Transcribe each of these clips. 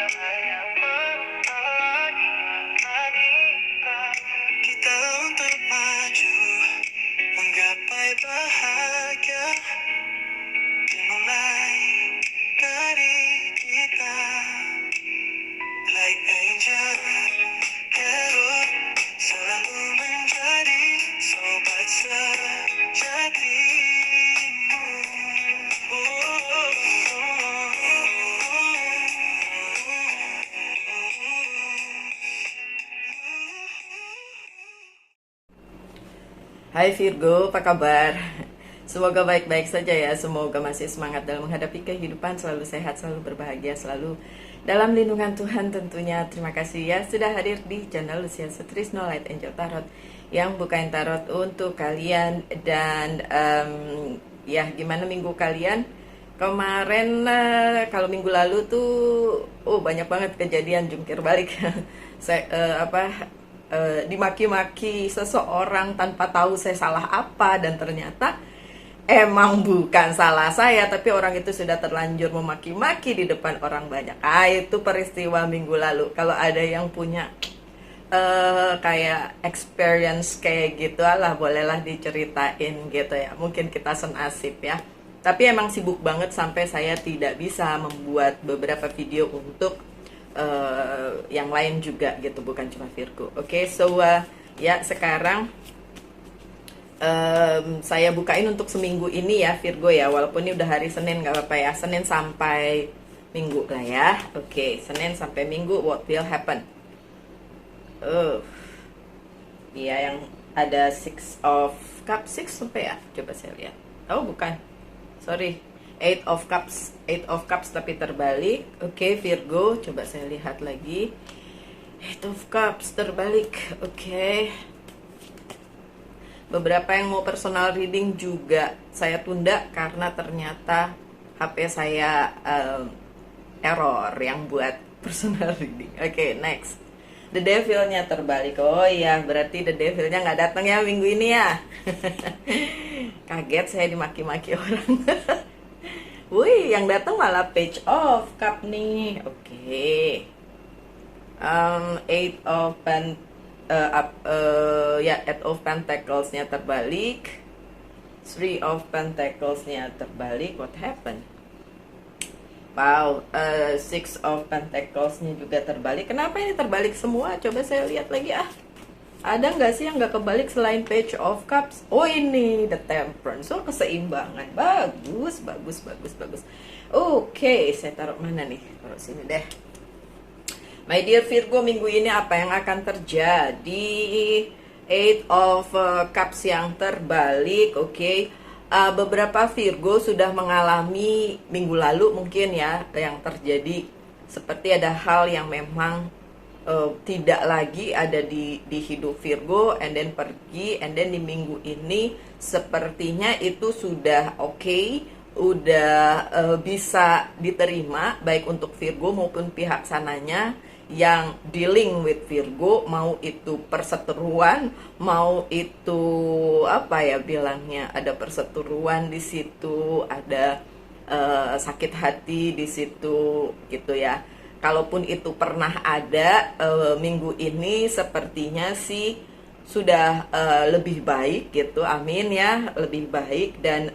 Kita untuk maju, menggapai bahagia, dimulai dari kita. Like angel, Herod selalu menjadi sobat sejatimu. Hai Virgo, apa kabar? Semoga baik-baik saja ya. Semoga masih semangat dalam menghadapi kehidupan, selalu sehat, selalu berbahagia, selalu dalam lindungan Tuhan tentunya. Terima kasih ya sudah hadir di channel Lucia Sutrisno Light Angel Tarot yang bukain tarot untuk kalian. Dan ya, gimana minggu kalian? Kemarin kalau minggu lalu tuh banyak banget kejadian jungkir balik. Saya dimaki-maki seseorang tanpa tahu saya salah apa, dan ternyata emang bukan salah saya, tapi orang itu sudah terlanjur memaki-maki di depan orang banyak. Itu peristiwa minggu lalu. Kalau ada yang punya kayak experience kayak gitu, alah bolehlah diceritain gitu ya. Mungkin kita senasib ya. Tapi emang sibuk banget sampai saya tidak bisa membuat beberapa video untuk yang lain juga gitu, bukan cuma Virgo. Oke, so ya sekarang saya bukain untuk seminggu ini ya Virgo ya, walaupun ini udah hari Senin nggak apa-apa ya, Senin sampai Minggu lah ya. Oke, Senin sampai Minggu, what will happen? Iya, yang ada Six of Cups, Six sampai ya, coba saya lihat. Oh bukan, sorry, Eight of Cups tapi terbalik. Oke, Virgo, coba saya lihat lagi. Eight of Cups terbalik. Oke. Beberapa yang mau personal reading juga saya tunda karena ternyata HP saya error yang buat personal reading. Oke, next. The Devil-nya terbalik. Oh iya, berarti The Devil-nya nggak datang ya minggu ini ya. Kaget saya dimaki-maki orang. Wih, yang datang malah Page of Cup nih. Oke. Eight of Eight of Pentacles-nya terbalik. Three of Pentacles-nya terbalik. What happened? Wow, Six of Pentacles-nya juga terbalik. Kenapa ini terbalik semua? Coba saya lihat lagi ah. Ada nggak sih yang nggak kebalik selain Page of Cups? Oh ini The Temperance. So keseimbangan. Bagus. Oke, saya taruh mana nih? Taruh sini deh. My dear Virgo, minggu ini apa yang akan terjadi? Eight of Cups yang terbalik. Oke. Beberapa Virgo sudah mengalami minggu lalu mungkin ya, yang terjadi seperti ada hal yang memang tidak lagi ada di hidup Virgo, and then pergi, and then di minggu ini sepertinya itu sudah oke, udah bisa diterima baik untuk Virgo maupun pihak sananya yang dealing with Virgo, mau itu perseteruan, mau itu apa ya bilangnya, ada perseteruan di situ, ada sakit hati di situ gitu ya. Kalaupun itu pernah ada, minggu ini sepertinya sih sudah lebih baik gitu, amin ya, lebih baik. Dan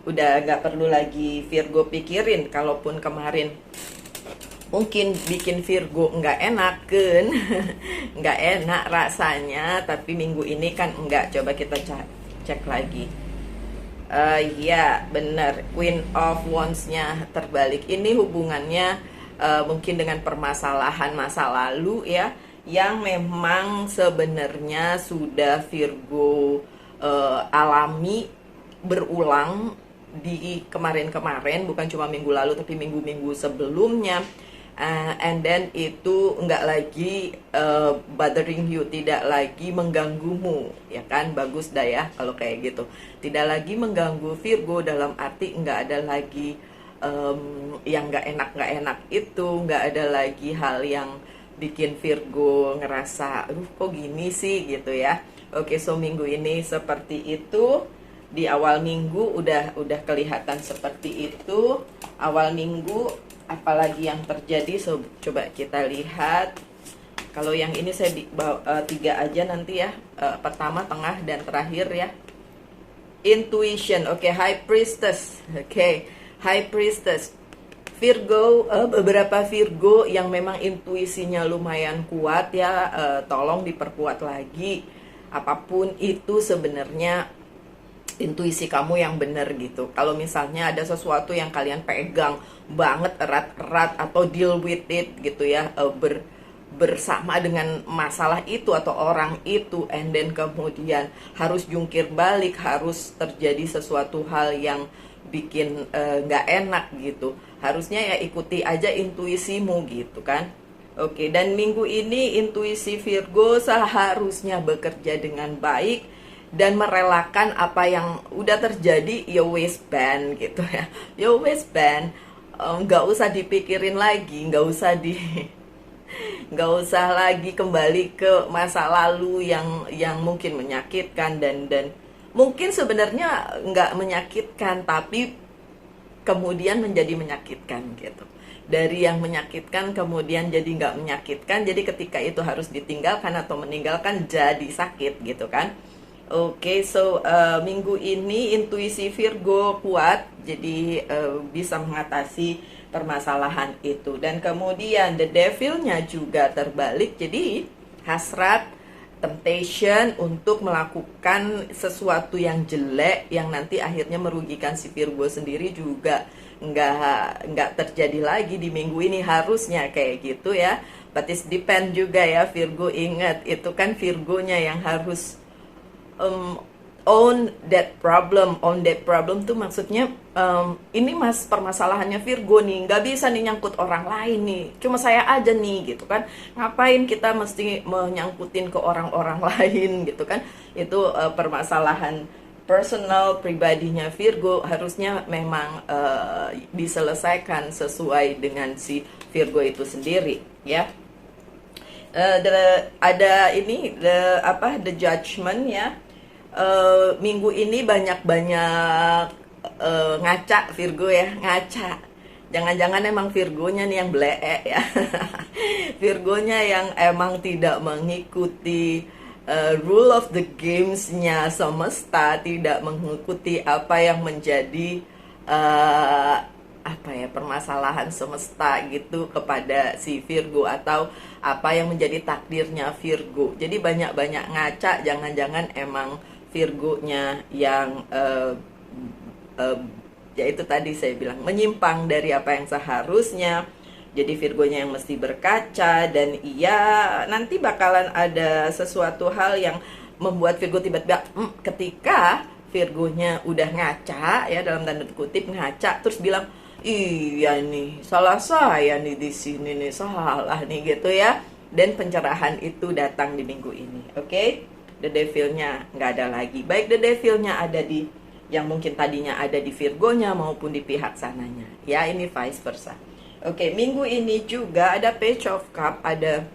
udah nggak perlu lagi Virgo pikirin. Kalaupun kemarin mungkin bikin Virgo nggak enak kan, nggak enak rasanya, tapi minggu ini kan enggak. Coba kita cek lagi. Ya benar, Queen of Wands-nya terbalik. Ini hubungannya mungkin dengan permasalahan masa lalu ya, yang memang sebenarnya sudah Virgo alami berulang di kemarin-kemarin, bukan cuma minggu lalu tapi minggu-minggu sebelumnya. And then itu nggak lagi bothering you, tidak lagi mengganggumu, ya kan? Bagus dah ya kalau kayak gitu, tidak lagi mengganggu Virgo, dalam arti nggak ada lagi yang nggak enak itu, nggak ada lagi hal yang bikin Virgo ngerasa aduh kok gini sih gitu ya. Oke, so minggu ini seperti itu. Di awal minggu udah kelihatan seperti itu. Awal minggu apalagi yang terjadi. So, coba kita lihat. Kalau yang ini saya tiga aja nanti ya. Pertama, tengah, dan terakhir ya. Intuition, oke, High Priestess, oke, High Priestess. Virgo, beberapa Virgo yang memang intuisinya lumayan kuat ya, tolong diperkuat lagi. Apapun itu sebenarnya intuisi kamu yang benar gitu. Kalau misalnya ada sesuatu yang kalian pegang banget erat-erat atau deal with it gitu ya, bersama dengan masalah itu atau orang itu, and then kemudian harus jungkir balik, harus terjadi sesuatu hal yang bikin nggak enak gitu, harusnya ya ikuti aja intuisimu gitu kan. Oke, dan minggu ini intuisi Virgo seharusnya bekerja dengan baik dan merelakan apa yang udah terjadi, ya wes ban gitu ya, ya wes ban, nggak usah dipikirin lagi, nggak usah lagi kembali ke masa lalu yang mungkin menyakitkan, dan mungkin sebenarnya nggak menyakitkan tapi kemudian menjadi menyakitkan gitu. Dari yang menyakitkan kemudian jadi nggak menyakitkan, jadi ketika itu harus ditinggalkan atau meninggalkan jadi sakit gitu kan. Oke, so minggu ini intuisi Virgo kuat, jadi bisa mengatasi permasalahan itu. Dan kemudian the devil-nya juga terbalik, jadi hasrat, temptation untuk melakukan sesuatu yang jelek yang nanti akhirnya merugikan si Virgo sendiri juga nggak terjadi lagi di minggu ini, harusnya kayak gitu ya. But it depend juga ya Virgo, ingat itu kan Virgonya yang harus own that problem tuh maksudnya ini permasalahannya Virgo nih, nggak bisa nih nyangkut orang lain nih, cuma saya aja nih gitu kan, ngapain kita mesti menyangkutin ke orang-orang lain gitu kan. Itu permasalahan personal pribadinya Virgo, harusnya memang diselesaikan sesuai dengan si Virgo itu sendiri ya. Ada ini the judgment ya. Minggu ini banyak-banyak ngaca Virgo ya, ngaca. Jangan-jangan emang Virgonya nih yang bleek ya. Virgonya yang emang tidak mengikuti rule of the games-nya semesta, tidak mengikuti apa yang menjadi permasalahan semesta gitu kepada si Virgo, atau apa yang menjadi takdirnya Virgo. Jadi banyak-banyak ngaca, jangan-jangan emang Virgonya yang ya itu tadi saya bilang menyimpang dari apa yang seharusnya. Jadi Virgonya yang mesti berkaca, dan iya nanti bakalan ada sesuatu hal yang membuat Virgo tiba-tiba ketika Virgonya udah ngaca ya, dalam tanda kutip ngaca, terus bilang iya nih salah saya nih di sini nih, salah nih gitu ya. Dan pencerahan itu datang di minggu ini. Oke? The devil-nya nggak ada lagi. Baik the devil-nya ada di yang mungkin tadinya ada di Virgonya maupun di pihak sananya. Ya, ini vice versa. Oke, minggu ini juga ada Page of Cup, ada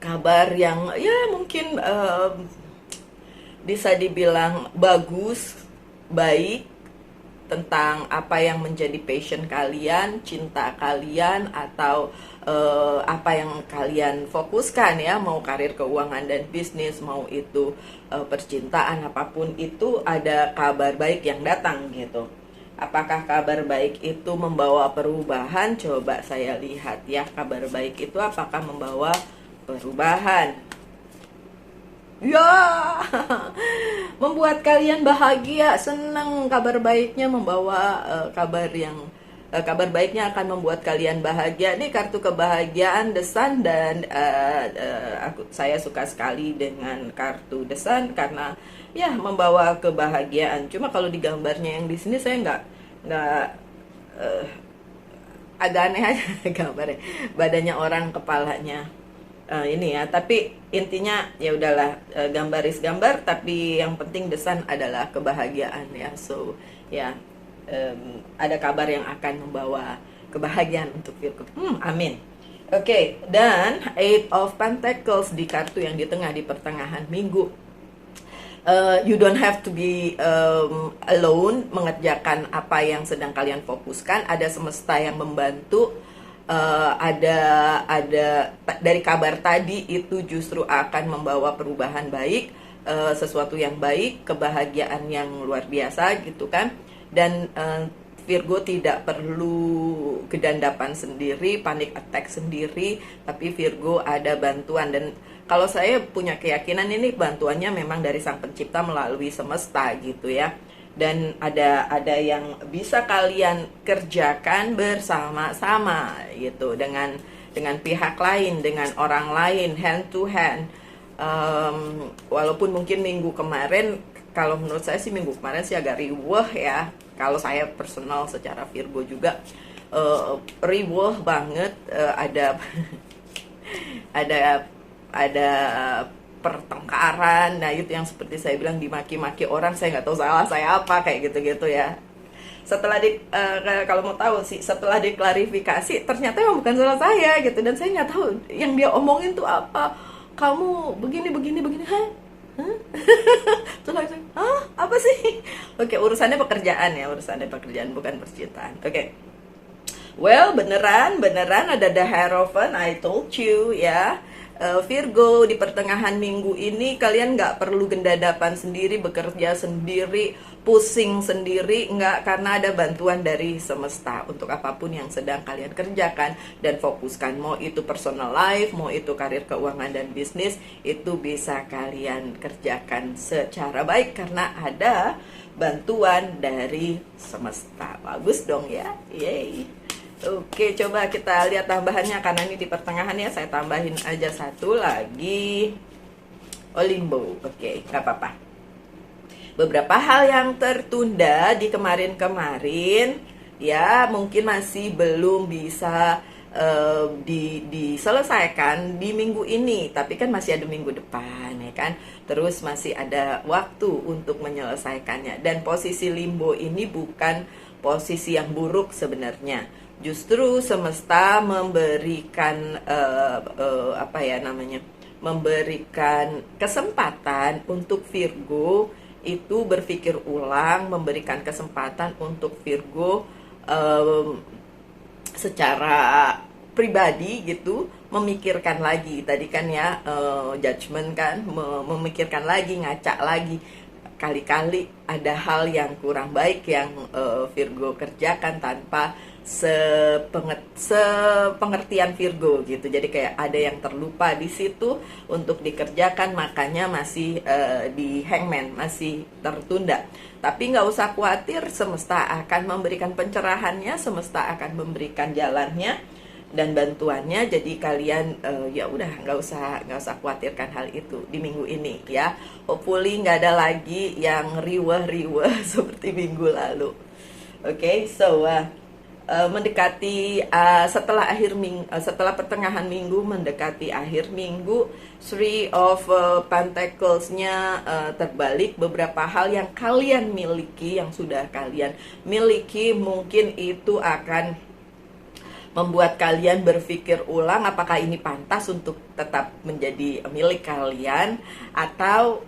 kabar yang ya mungkin bisa dibilang bagus, baik, tentang apa yang menjadi passion kalian, cinta kalian, atau apa yang kalian fokuskan ya, mau karir, keuangan, dan bisnis, mau itu percintaan, apapun itu ada kabar baik yang datang gitu. Apakah kabar baik itu membawa perubahan? Coba saya lihat ya, kabar baik itu apakah membawa perubahan? Ya, membuat kalian bahagia, senang. Kabar baiknya membawa kabar baiknya akan membuat kalian bahagia. Ini kartu kebahagiaan The Sun, dan saya suka sekali dengan kartu The Sun karena ya membawa kebahagiaan. Cuma kalau di gambarnya yang di sini saya nggak agak aneh aja gambarnya, badannya orang, kepalanya ini ya, tapi intinya ya udahlah, gambar tapi yang penting The Sun adalah kebahagiaan ya. So ya, ada kabar yang akan membawa kebahagiaan untuk Virgo. Amin. Oke, dan Eight of Pentacles di kartu yang di tengah, di pertengahan minggu. You don't have to be alone mengerjakan apa yang sedang kalian fokuskan. Ada semesta yang membantu. Ada dari kabar tadi itu justru akan membawa perubahan baik, sesuatu yang baik, kebahagiaan yang luar biasa gitu kan. Dan Virgo tidak perlu kedandapan sendiri, panic attack sendiri, tapi Virgo ada bantuan. Dan kalau saya punya keyakinan ini bantuannya memang dari Sang Pencipta melalui semesta gitu ya. Dan ada yang bisa kalian kerjakan bersama-sama gitu dengan pihak lain, dengan orang lain, hand to hand. Walaupun mungkin minggu kemarin, kalau menurut saya sih minggu kemarin sih agak riweh ya. Kalau saya personal secara Virgo juga riweh banget, ada ada pertengkaran. Nah itu yang seperti saya bilang, dimaki-maki orang, saya nggak tahu salah saya apa, kayak gitu-gitu ya. Setelah kalau mau tahu sih, setelah diklarifikasi ternyata emang bukan salah saya gitu, dan saya nggak tahu yang dia omongin tuh apa. Kamu begini begini begini, hah? Terus langsung, hah? Apa sih? Oke, urusannya pekerjaan bukan percintaan. Oke. Well, beneran ada the Hierophant, I told you ya. Virgo, di pertengahan minggu ini kalian nggak perlu gendadapan sendiri, bekerja sendiri, pusing sendiri, nggak, karena ada bantuan dari semesta untuk apapun yang sedang kalian kerjakan dan fokuskan. Mau itu personal life, mau itu karir, keuangan, dan bisnis, itu bisa kalian kerjakan secara baik karena ada bantuan dari semesta. Bagus dong ya, yay. Oke, coba kita lihat tambahannya, karena ini di pertengahan ya, saya tambahin aja satu lagi. Limbo. Oke, nggak apa-apa. Beberapa hal yang tertunda di kemarin-kemarin ya, mungkin masih belum bisa diselesaikan di minggu ini, tapi kan masih ada minggu depan ya kan. Terus masih ada waktu untuk menyelesaikannya, dan posisi limbo ini bukan posisi yang buruk sebenarnya. Justru semesta memberikan memberikan kesempatan untuk Virgo itu berpikir ulang, memberikan kesempatan untuk Virgo secara pribadi gitu memikirkan lagi. Tadi kan ya judgment kan, memikirkan lagi, ngaca lagi. Kali-kali ada hal yang kurang baik yang Virgo kerjakan tanpa sepengertian Virgo gitu. Jadi kayak ada yang terlupa di situ untuk dikerjakan, makanya masih di hangman, masih tertunda. Tapi nggak usah khawatir, semesta akan memberikan pencerahannya, semesta akan memberikan jalannya dan bantuannya. Jadi kalian ya udah nggak usah khawatirkan hal itu di minggu ini ya. Hopefully nggak ada lagi yang riweh seperti minggu lalu. Oke, so mendekati setelah pertengahan minggu, mendekati akhir minggu, Three of Pentacles-nya terbalik. Beberapa hal yang kalian miliki, yang sudah kalian miliki, mungkin itu akan membuat kalian berpikir ulang apakah ini pantas untuk tetap menjadi milik kalian, atau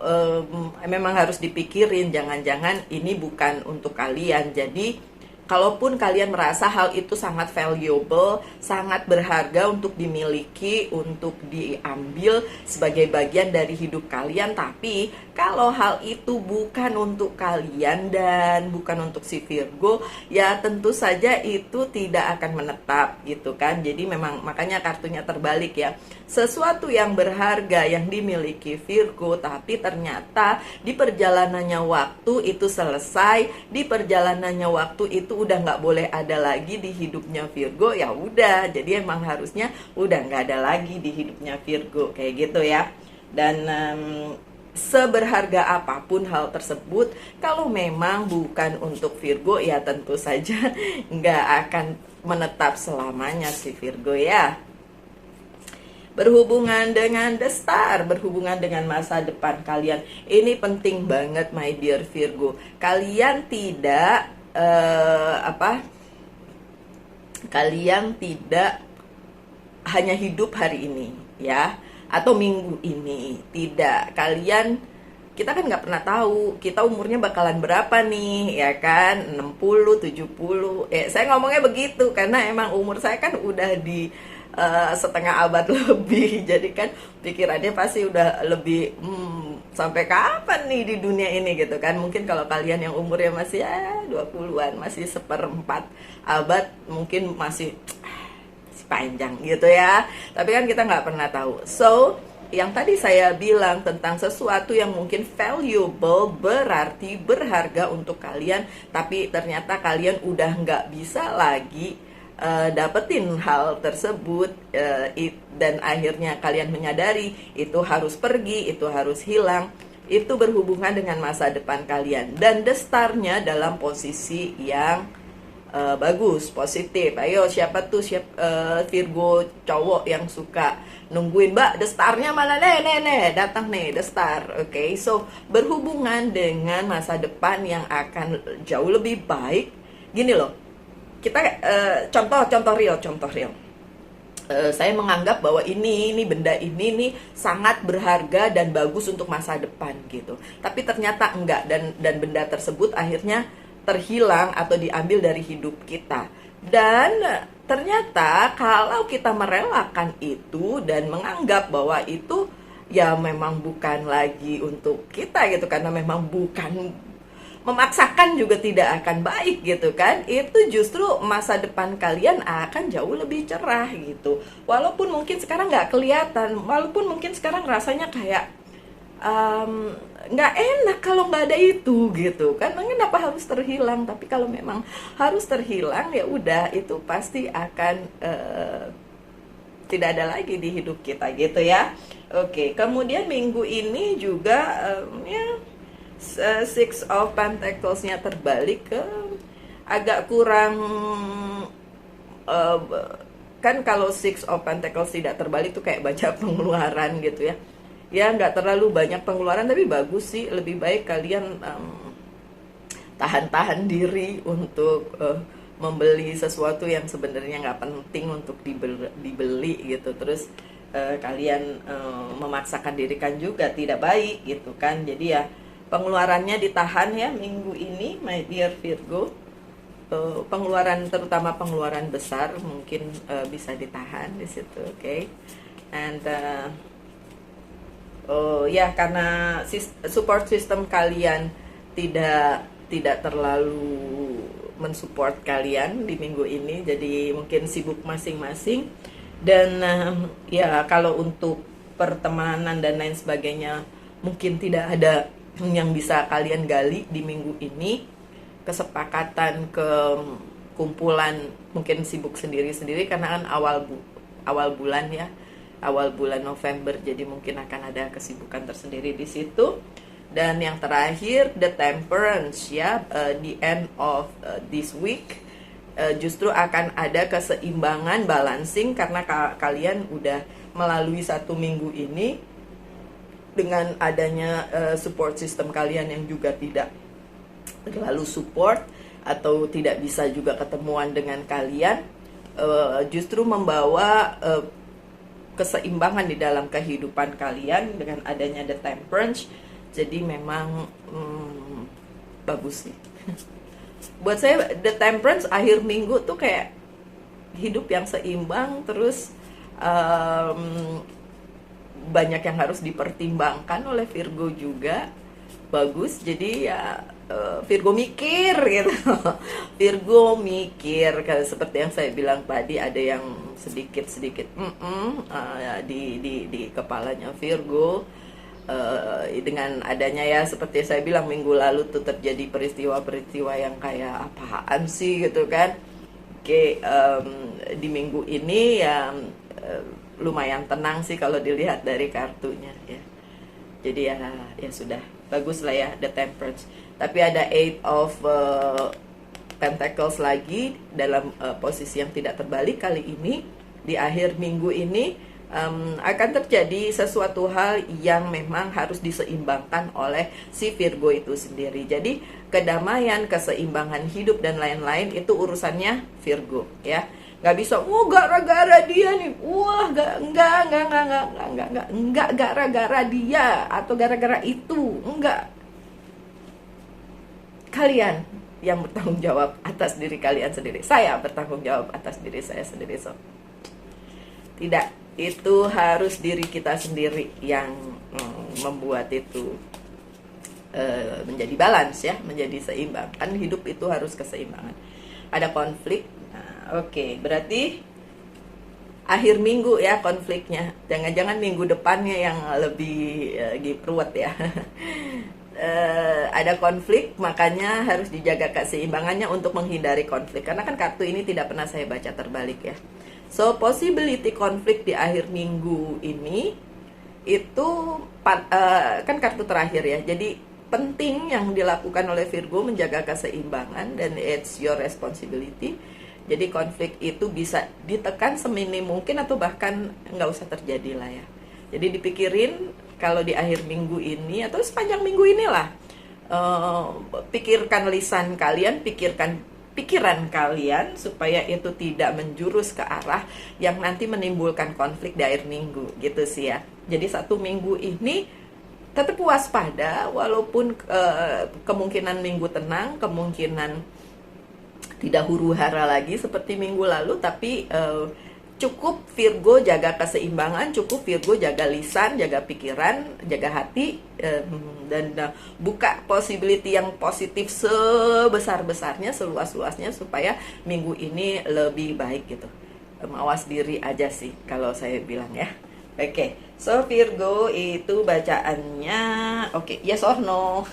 memang harus dipikirin jangan-jangan ini bukan untuk kalian. Jadi kalaupun kalian merasa hal itu sangat valuable, sangat berharga untuk dimiliki, untuk diambil sebagai bagian dari hidup kalian, tapi kalau hal itu bukan untuk kalian dan bukan untuk si Virgo, ya tentu saja itu tidak akan menetap gitu kan. Jadi memang makanya kartunya terbalik ya. Sesuatu yang berharga yang dimiliki Virgo, tapi ternyata di perjalanannya waktu itu selesai, di perjalanannya waktu itu udah nggak boleh ada lagi di hidupnya Virgo. Ya udah, jadi emang harusnya udah nggak ada lagi di hidupnya Virgo, kayak gitu ya. Dan seberharga apapun hal tersebut, kalau memang bukan untuk Virgo, ya tentu saja nggak akan menetap selamanya si Virgo ya. Berhubungan dengan The Star, berhubungan dengan masa depan kalian, ini penting banget my dear Virgo. Kalian tidak kalian tidak hanya hidup hari ini ya, atau minggu ini. Tidak, kita kan nggak pernah tahu kita umurnya bakalan berapa nih, ya kan, 60, 70. Saya ngomongnya begitu karena emang umur saya kan udah di setengah abad lebih. Jadi kan pikirannya pasti udah lebih sampai kapan nih di dunia ini gitu kan. Mungkin kalau kalian yang umurnya masih 20-an, masih seperempat abad, mungkin masih panjang gitu ya. Tapi kan kita nggak pernah tahu. So, yang tadi saya bilang tentang sesuatu yang mungkin valuable, berarti berharga untuk kalian, tapi ternyata kalian udah nggak bisa lagi dapetin hal tersebut, dan akhirnya kalian menyadari itu harus pergi, itu harus hilang. Itu berhubungan dengan masa depan kalian, dan the star-nya dalam posisi yang bagus, positif. Ayo, siapa tuh Virgo cowok yang suka nungguin, Mbak, the star-nya mana nih, datang nih the star. Oke, so berhubungan dengan masa depan yang akan jauh lebih baik. Gini loh, kita contoh real. Saya menganggap bahwa ini benda ini nih sangat berharga dan bagus untuk masa depan gitu. Tapi ternyata enggak, dan benda tersebut akhirnya terhilang atau diambil dari hidup kita. Dan ternyata kalau kita merelakan itu dan menganggap bahwa itu ya memang bukan lagi untuk kita gitu, karena memang bukan, memaksakan juga tidak akan baik gitu kan, itu justru masa depan kalian akan jauh lebih cerah gitu. Walaupun mungkin sekarang nggak kelihatan, walaupun mungkin sekarang rasanya kayak nggak enak kalau nggak ada itu gitu kan, kenapa harus terhilang. Tapi kalau memang harus terhilang, ya udah, itu pasti akan tidak ada lagi di hidup kita gitu ya. Oke, kemudian minggu ini juga Six of Pentacles-nya terbalik, ke agak kurang, kan kalau Six of Pentacles tidak terbalik tuh kayak baca pengeluaran gitu ya. Ya nggak terlalu banyak pengeluaran, tapi bagus sih. Lebih baik kalian tahan-tahan diri untuk membeli sesuatu yang sebenarnya nggak penting untuk dibeli gitu. Terus kalian memaksakan diri kan juga tidak baik gitu kan. Jadi ya pengeluarannya ditahan ya minggu ini, my dear Virgo. Pengeluaran, terutama pengeluaran besar, mungkin bisa ditahan di situ, oke? And ya karena support system kalian tidak terlalu mensupport kalian di minggu ini, jadi mungkin sibuk masing-masing. Dan ya kalau untuk pertemanan dan lain sebagainya mungkin tidak ada yang bisa kalian gali di minggu ini. Kesepakatan, kumpulan mungkin sibuk sendiri-sendiri karena kan awal bulan ya, awal bulan November, jadi mungkin akan ada kesibukan tersendiri di situ. Dan yang terakhir, the Temperance ya, the end of this week, justru akan ada keseimbangan, balancing, karena kalian udah melalui satu minggu ini dengan adanya support system kalian yang juga tidak terlalu support atau tidak bisa juga ketemuan dengan kalian, justru membawa keseimbangan di dalam kehidupan kalian dengan adanya the Temperance. Jadi memang bagus sih. Buat saya the Temperance akhir minggu tuh kayak hidup yang seimbang, terus banyak yang harus dipertimbangkan oleh Virgo juga. Bagus, jadi ya Virgo mikir gitu. Virgo mikir, seperti yang saya bilang tadi, ada yang sedikit di kepalanya Virgo. Dengan adanya ya seperti saya bilang minggu lalu tuh terjadi peristiwa-peristiwa yang kayak apaan sih gitu kan. Oke, di minggu ini ya lumayan tenang sih kalau dilihat dari kartunya ya. Jadi ya sudah, bagus lah ya the Temperance. Tapi ada Eight of Pentacles lagi dalam posisi yang tidak terbalik kali ini. Di akhir minggu ini akan terjadi sesuatu hal yang memang harus diseimbangkan oleh si Virgo itu sendiri. Jadi kedamaian, keseimbangan hidup dan lain-lain itu urusannya Virgo ya. Nggak bisa, gara-gara dia nih, wah, enggak gara-gara dia atau gara-gara itu, enggak. Kalian yang bertanggung jawab atas diri kalian sendiri. Saya bertanggung jawab atas diri saya sendiri, so. Tidak, itu harus diri kita sendiri yang membuat itu menjadi balance ya, menjadi seimbang. Kan hidup itu harus keseimbangan. Ada konflik. Nah, oke, berarti akhir minggu ya konfliknya. Jangan-jangan minggu depannya yang lebih ruwet ya. Ada konflik, makanya harus dijaga keseimbangannya untuk menghindari konflik. Karena kan kartu ini tidak pernah saya baca terbalik ya. So, possibility konflik di akhir minggu ini itu kan kartu terakhir ya. Jadi penting yang dilakukan oleh Virgo menjaga keseimbangan dan it's your responsibility. Jadi konflik itu bisa ditekan seminim mungkin atau bahkan nggak usah terjadi lah ya. Jadi dipikirin kalau di akhir minggu ini atau sepanjang minggu inilah, pikirkan lisan kalian, pikirkan pikiran kalian supaya itu tidak menjurus ke arah yang nanti menimbulkan konflik di akhir minggu gitu sih ya. Jadi 1 minggu ini tetap waspada walaupun kemungkinan minggu tenang, kemungkinan tidak huru-hara lagi seperti minggu lalu, tapi cukup Virgo jaga keseimbangan, cukup Virgo jaga lisan, jaga pikiran, jaga hati, dan buka possibility yang positif sebesar-besarnya, seluas-luasnya supaya minggu ini lebih baik gitu. Mawas diri aja sih kalau saya bilang ya. Oke, so Virgo itu bacaannya, oke, yes or no.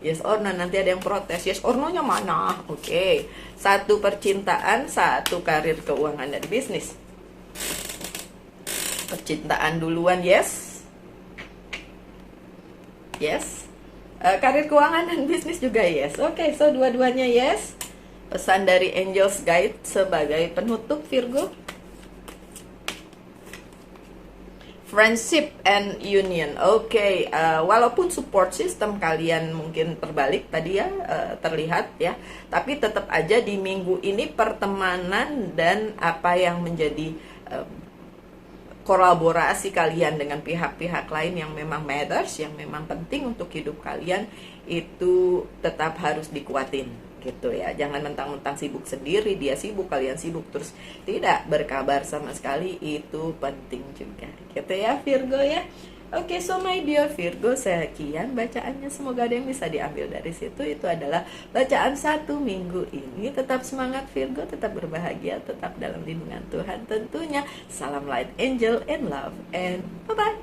Yes or no, nanti ada yang protes. Yes or no-nya mana? Oke. 1 percintaan, 1 karir, keuangan, dan bisnis. Percintaan duluan, yes. Yes. Karir, keuangan, dan bisnis juga yes. Oke, so dua-duanya yes. Pesan dari Angels Guide sebagai penutup Virgo. Friendship and union. Oke, walaupun support system kalian mungkin terbalik tadi ya, terlihat ya, tapi tetap aja di minggu ini pertemanan dan apa yang menjadi kolaborasi kalian dengan pihak-pihak lain yang memang matters, yang memang penting untuk hidup kalian, itu tetap harus dikuatin gitu ya. Jangan mentang-mentang sibuk sendiri, dia sibuk, kalian sibuk, terus tidak berkabar sama sekali, itu penting juga gitu ya Virgo ya. Oke, so my dear Virgo, sekian bacaannya, semoga ada yang bisa diambil dari situ. Itu adalah bacaan 1 minggu ini. Tetap semangat Virgo, tetap berbahagia, tetap dalam lindungan Tuhan tentunya. Salam light, angel, and love, and bye-bye.